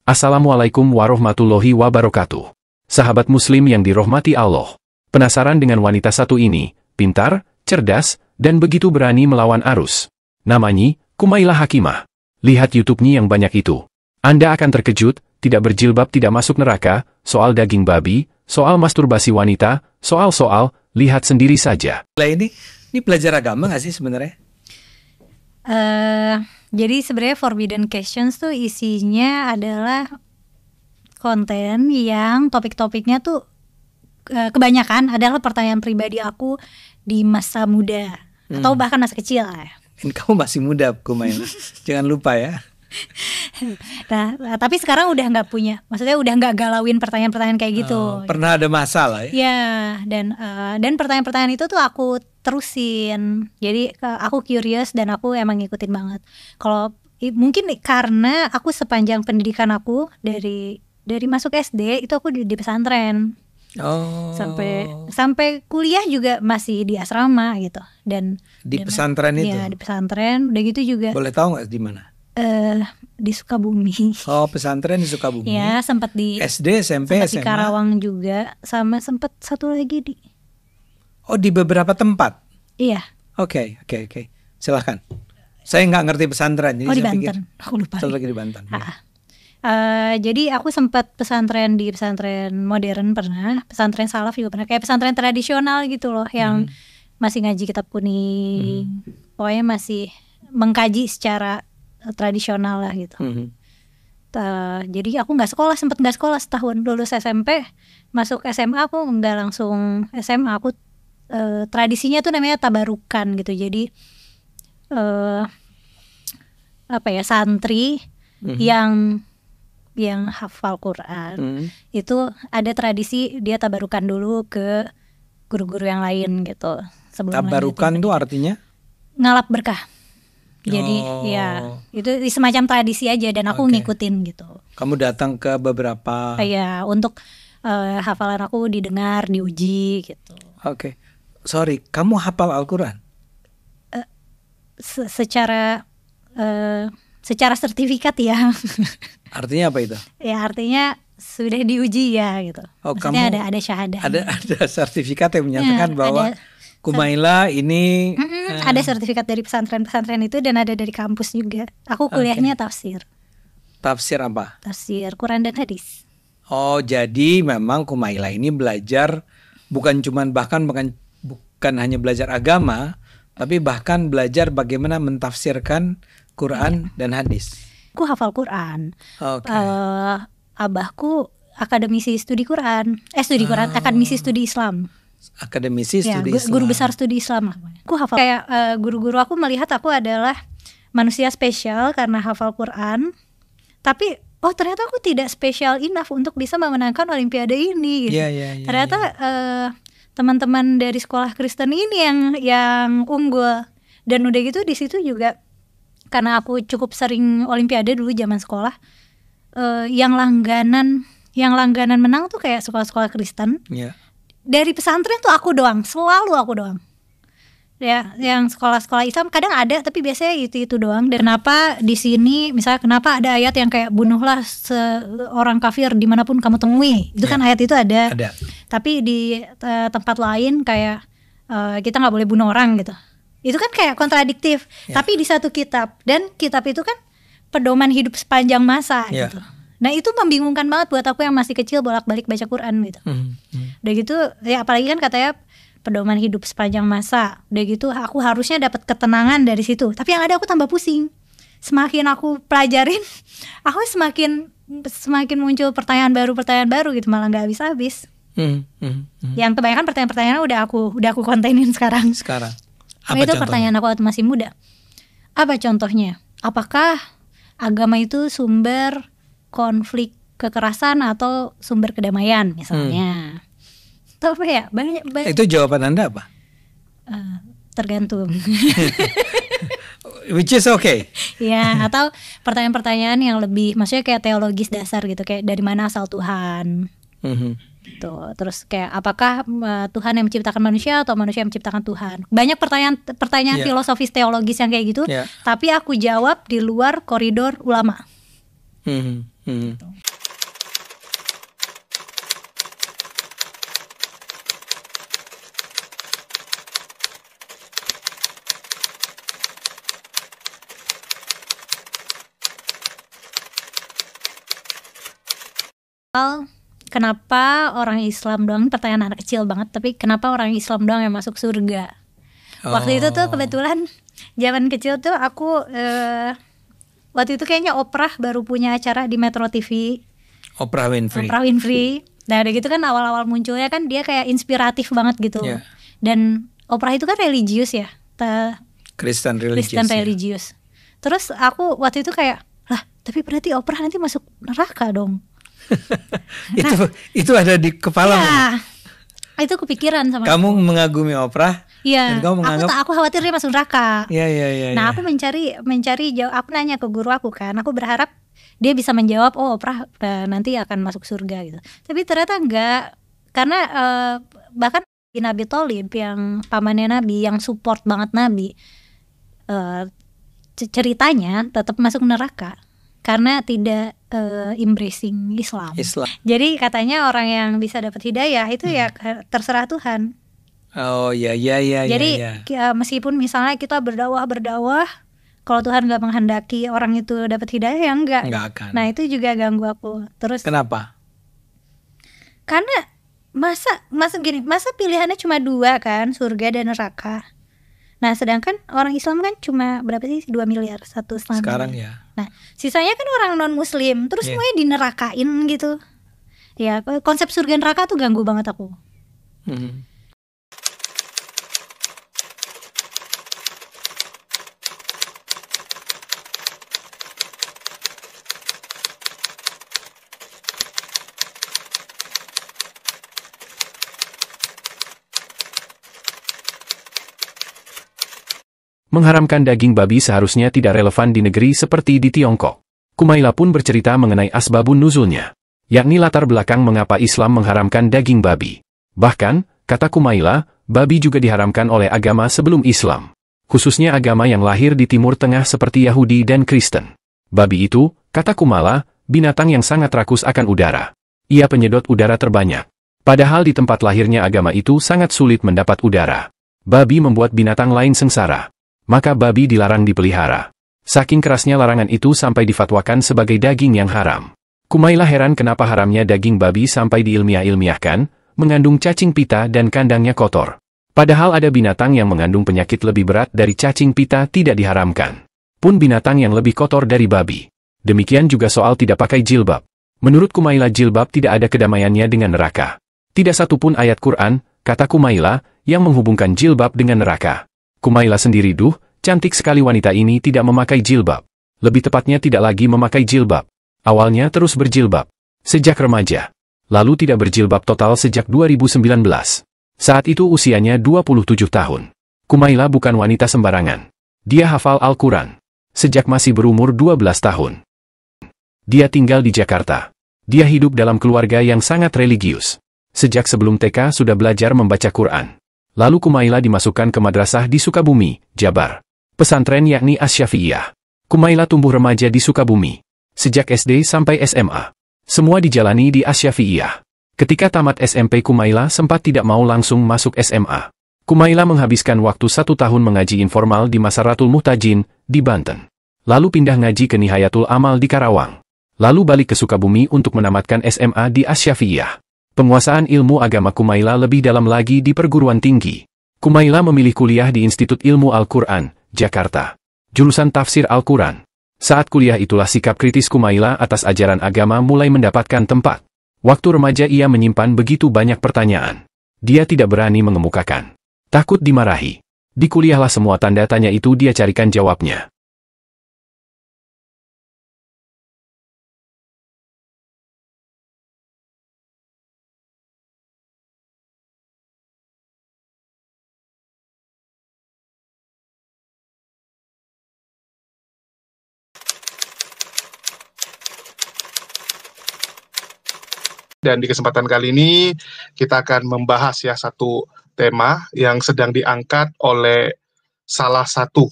Assalamualaikum warahmatullahi wabarakatuh. Sahabat muslim yang dirahmati Allah. Penasaran dengan wanita satu ini? Pintar, cerdas, dan begitu berani melawan arus. Namanya, Kumailah Hakimah. Lihat YouTube-nya yang banyak itu. Anda akan terkejut, tidak berjilbab tidak masuk neraka, soal daging babi, soal masturbasi wanita, soal-soal, lihat sendiri saja. Ini belajar agama nggak sih sebenarnya? Jadi sebenarnya Forbidden Questions tuh isinya adalah konten yang topik-topiknya tuh kebanyakan adalah pertanyaan pribadi aku di masa muda atau bahkan masa kecil ya. Kamu masih muda, Kumailah. Jangan lupa ya. Nah, tapi sekarang udah nggak punya, maksudnya udah nggak galauin pertanyaan-pertanyaan kayak gitu. Pernah ada masalah ya? Ya, dan pertanyaan-pertanyaan itu tuh aku terusin. Jadi aku curious dan aku emang ngikutin banget. Kalau mungkin karena aku sepanjang pendidikan aku dari masuk SD itu aku di pesantren. Sampai kuliah juga masih di asrama gitu. Dan di pesantren itu? Iya, di pesantren. Udah gitu juga. Boleh tahu nggak di mana? Di Sukabumi. Oh, pesantren di Sukabumi. Ya, sempat di SD, SMP, sempat SMA. di Karawang juga, sama sempat satu lagi di. Oh, di beberapa tempat. Iya. Oke. Silahkan. Saya nggak ngerti pesantren. Jadi di saya Banten. Aku lupa. Satu lagi di Banten. Jadi aku sempat pesantren di pesantren modern pernah, pesantren salaf juga pernah, kayak pesantren tradisional gitu loh, yang masih ngaji kitab kuning, pokoknya masih mengkaji secara tradisional lah gitu. Jadi aku sempat nggak sekolah setahun, lulus SMP, masuk SMA aku nggak langsung SMA, aku tradisinya tuh namanya tabarukan gitu. Jadi santri yang hafal Quran itu ada tradisi dia tabarukan dulu ke guru-guru yang lain gitu. Tabarukan itu artinya ngalap berkah. Jadi ya itu semacam tradisi aja dan aku ngikutin gitu. Kamu datang ke beberapa untuk hafalan aku didengar, diuji gitu. Sorry, kamu hafal Al-Quran? Secara sertifikat ya. Artinya apa itu? Ya artinya sudah diuji ya gitu. Maksudnya ada syahadah. Ada sertifikat yang menyatakan bahwa Kumailah ini ada sertifikat dari pesantren itu dan ada dari kampus juga. Aku kuliahnya tafsir. Tafsir apa? Tafsir Quran dan hadis. Oh, jadi memang Kumailah ini belajar bukan hanya belajar agama, tapi bahkan belajar bagaimana mentafsirkan Quran dan hadis. Aku hafal Quran. Abahku akademisi studi Quran. Akademisi studi Islam. Akademisi studi Islam. Guru besar studi Islam. Aku hafal. Kayak guru-guru aku melihat aku adalah manusia spesial karena hafal Quran. Tapi ternyata aku tidak spesial enough untuk bisa memenangkan olimpiade ini. Gitu. Ternyata teman-teman dari sekolah Kristen ini yang unggul. Dan udah gitu di situ juga karena aku cukup sering olimpiade dulu zaman sekolah, yang langganan menang tuh kayak sekolah-sekolah Kristen. Dari pesantren tuh aku doang, selalu aku doang. Ya, yang sekolah-sekolah Islam kadang ada, tapi biasanya itu doang. Dan kenapa di sini, misalnya kenapa ada ayat yang kayak bunuhlah seorang kafir dimanapun kamu temui, itu kan ayat itu ada. Tapi di tempat lain kayak kita nggak boleh bunuh orang gitu. Itu kan kayak kontradiktif, tapi di satu kitab, dan kitab itu kan pedoman hidup sepanjang masa gitu. Nah itu membingungkan banget buat aku yang masih kecil bolak-balik baca Quran gitu. Udah gitu ya, apalagi kan katanya pedoman hidup sepanjang masa. Udah gitu aku harusnya dapat ketenangan dari situ, tapi yang ada aku tambah pusing. Semakin aku pelajarin, aku semakin muncul pertanyaan baru gitu, malah nggak habis-habis. Yang kebanyakan pertanyaan-pertanyaan udah aku kontenin sekarang. Apa itu contohnya? Pertanyaan aku waktu masih muda. Apa contohnya? Apakah agama itu sumber konflik kekerasan atau sumber kedamaian misalnya? Atau apa ya? Banyak. Itu jawaban Anda apa? Tergantung. Which is okay. Ya, atau pertanyaan-pertanyaan yang lebih, maksudnya kayak teologis dasar gitu, kayak dari mana asal Tuhan. Tuh, terus kayak apakah Tuhan yang menciptakan manusia atau manusia yang menciptakan Tuhan? Banyak pertanyaan Iya. filosofis teologis yang kayak gitu, Iya. tapi aku jawab di luar koridor ulama. Mhm, mhm. Kenapa orang Islam doang, pertanyaan anak kecil banget, tapi kenapa orang Islam doang yang masuk surga? Waktu itu tuh kebetulan zaman kecil tuh aku waktu itu kayaknya Oprah baru punya acara di Metro TV, Oprah Winfrey. Oprah Winfrey. Nah udah gitu kan awal-awal munculnya kan dia kayak inspiratif banget gitu. Iya. Dan Oprah itu kan religius ya, Kristen religious. Kristen ya. religius. Terus aku waktu itu kayak, lah tapi berarti Oprah nanti masuk neraka dong. Itu ada di kepala. Ya, itu kepikiran sama Kamu mengagumi Oprah? Iya, Dan kamu menganggap aku khawatir dia masuk neraka. Iya. Nah, aku mencari jawab. Aku nanya ke guru aku kan. Aku berharap dia bisa menjawab, oh Oprah nanti akan masuk surga gitu. Tapi ternyata enggak, karena bahkan Nabi Tholib yang pamannya Nabi, yang support banget Nabi, ceritanya tetap masuk neraka karena tidak embracing Islam. Jadi katanya orang yang bisa dapat hidayah itu ya terserah Tuhan. Oh iya. Jadi meskipun misalnya kita berdakwah, kalau Tuhan nggak menghendaki orang itu dapat hidayah ya enggak akan. Nah itu juga ganggu aku. Terus kenapa? Karena masa pilihannya cuma 2 kan, surga dan neraka. Nah sedangkan orang Islam kan cuma berapa sih, 2 miliar, 1,5 sekarang miliar. ya. Nah sisanya kan orang non muslim, terus semuanya dinerakain gitu. Ya konsep surga neraka tuh ganggu banget aku. Mengharamkan daging babi seharusnya tidak relevan di negeri seperti di Tiongkok. Kumaila pun bercerita mengenai asbabun nuzulnya, yakni latar belakang mengapa Islam mengharamkan daging babi. Bahkan, kata Kumaila, babi juga diharamkan oleh agama sebelum Islam, khususnya agama yang lahir di Timur Tengah seperti Yahudi dan Kristen. Babi itu, kata Kumaila, binatang yang sangat rakus akan udara. Ia penyedot udara terbanyak. Padahal di tempat lahirnya agama itu sangat sulit mendapat udara. Babi membuat binatang lain sengsara. Maka babi dilarang dipelihara. Saking kerasnya larangan itu sampai difatwakan sebagai daging yang haram. Kumaila heran kenapa haramnya daging babi sampai diilmiah-ilmiahkan, mengandung cacing pita dan kandangnya kotor. Padahal ada binatang yang mengandung penyakit lebih berat dari cacing pita tidak diharamkan. Pun binatang yang lebih kotor dari babi. Demikian juga soal tidak pakai jilbab. Menurut Kumaila jilbab tidak ada kedamaiannya dengan neraka. Tidak satupun ayat Quran, kata Kumaila, yang menghubungkan jilbab dengan neraka. Kumaila sendiri cantik sekali wanita ini tidak memakai jilbab. Lebih tepatnya tidak lagi memakai jilbab. Awalnya terus berjilbab sejak remaja. Lalu tidak berjilbab total sejak 2019. Saat itu usianya 27 tahun. Kumaila bukan wanita sembarangan. Dia hafal Al-Quran sejak masih berumur 12 tahun. Dia tinggal di Jakarta. Dia hidup dalam keluarga yang sangat religius. Sejak sebelum TK sudah belajar membaca Quran. Lalu Kumaila dimasukkan ke madrasah di Sukabumi, Jabar. Pesantren yakni Asy-Syafi'iyah. Kumaila tumbuh remaja di Sukabumi. Sejak SD sampai SMA. Semua dijalani di Asy-Syafi'iyah. Ketika tamat SMP Kumaila sempat tidak mau langsung masuk SMA. Kumaila menghabiskan waktu 1 tahun mengaji informal di Masaratul Muhtajin, di Banten. Lalu pindah ngaji ke Nihayatul Amal di Karawang. Lalu balik ke Sukabumi untuk menamatkan SMA di Asy-Syafi'iyah. Penguasaan ilmu agama Kumaila lebih dalam lagi di perguruan tinggi. Kumaila memilih kuliah di Institut Ilmu Al-Quran, Jakarta. Jurusan Tafsir Al-Quran. Saat kuliah itulah sikap kritis Kumaila atas ajaran agama mulai mendapatkan tempat. Waktu remaja ia menyimpan begitu banyak pertanyaan. Dia tidak berani mengemukakan. Takut dimarahi. Di kuliahlah semua tanda tanya itu dia carikan jawabnya. Dan di kesempatan kali ini kita akan membahas ya satu tema yang sedang diangkat oleh salah satu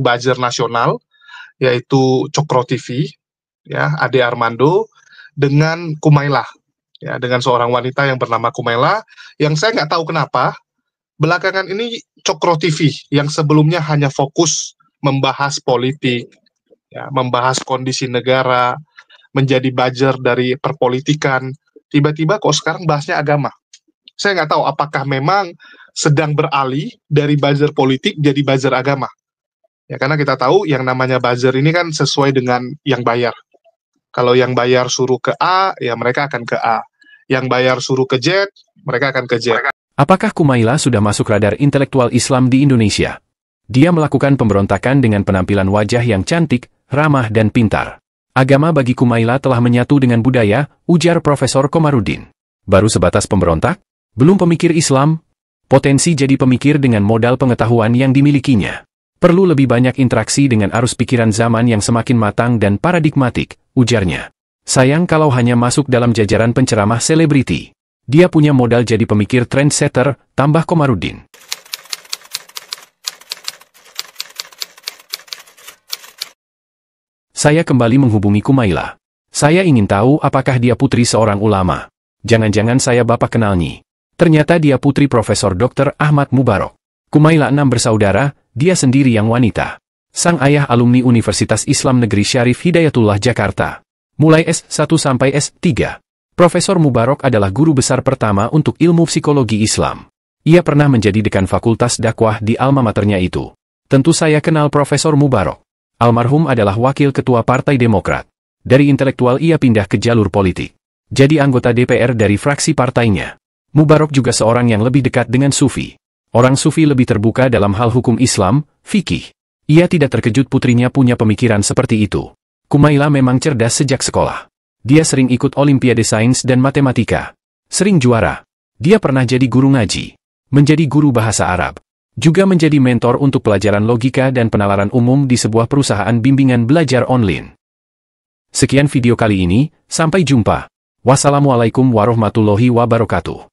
buzzer nasional, yaitu Cokro TV, ya, Ade Armando dengan Kumaila, ya, dengan seorang wanita yang bernama Kumaila, yang saya nggak tahu kenapa belakangan ini Cokro TV yang sebelumnya hanya fokus membahas politik, ya, membahas kondisi negara, menjadi buzzer dari perpolitikan, tiba-tiba kok sekarang bahasnya agama. Saya nggak tahu apakah memang sedang beralih dari buzzer politik jadi buzzer agama. Ya, karena kita tahu yang namanya buzzer ini kan sesuai dengan yang bayar. Kalau yang bayar suruh ke A, ya mereka akan ke A. Yang bayar suruh ke Z, mereka akan ke Z. Apakah Kumaila sudah masuk radar intelektual Islam di Indonesia? Dia melakukan pemberontakan dengan penampilan wajah yang cantik, ramah dan pintar. Agama bagi Kumaila telah menyatu dengan budaya, ujar Profesor Komarudin. Baru sebatas pemberontak? Belum pemikir Islam? Potensi jadi pemikir dengan modal pengetahuan yang dimilikinya. Perlu lebih banyak interaksi dengan arus pikiran zaman yang semakin matang dan paradigmatik, ujarnya. Sayang kalau hanya masuk dalam jajaran penceramah selebriti. Dia punya modal jadi pemikir trendsetter, tambah Komarudin. Saya kembali menghubungi Kumaila. Saya ingin tahu apakah dia putri seorang ulama. Jangan-jangan saya bapak kenalnya. Ternyata dia putri Profesor Dr. Ahmad Mubarok. Kumaila 6 bersaudara, dia sendiri yang wanita. Sang ayah alumni Universitas Islam Negeri Syarif Hidayatullah Jakarta. Mulai S1 sampai S3. Profesor Mubarok adalah guru besar pertama untuk ilmu psikologi Islam. Ia pernah menjadi dekan fakultas dakwah di alma maternya itu. Tentu saya kenal Profesor Mubarok. Almarhum adalah wakil ketua Partai Demokrat. Dari intelektual ia pindah ke jalur politik. Jadi anggota DPR dari fraksi partainya. Mubarok juga seorang yang lebih dekat dengan Sufi. Orang Sufi lebih terbuka dalam hal hukum Islam, fikih. Ia tidak terkejut putrinya punya pemikiran seperti itu. Kumaila memang cerdas sejak sekolah. Dia sering ikut Olimpiade Sains dan Matematika. Sering juara. Dia pernah jadi guru ngaji. Menjadi guru bahasa Arab. Juga menjadi mentor untuk pelajaran logika dan penalaran umum di sebuah perusahaan bimbingan belajar online. Sekian video kali ini, sampai jumpa. Wassalamualaikum warahmatullahi wabarakatuh.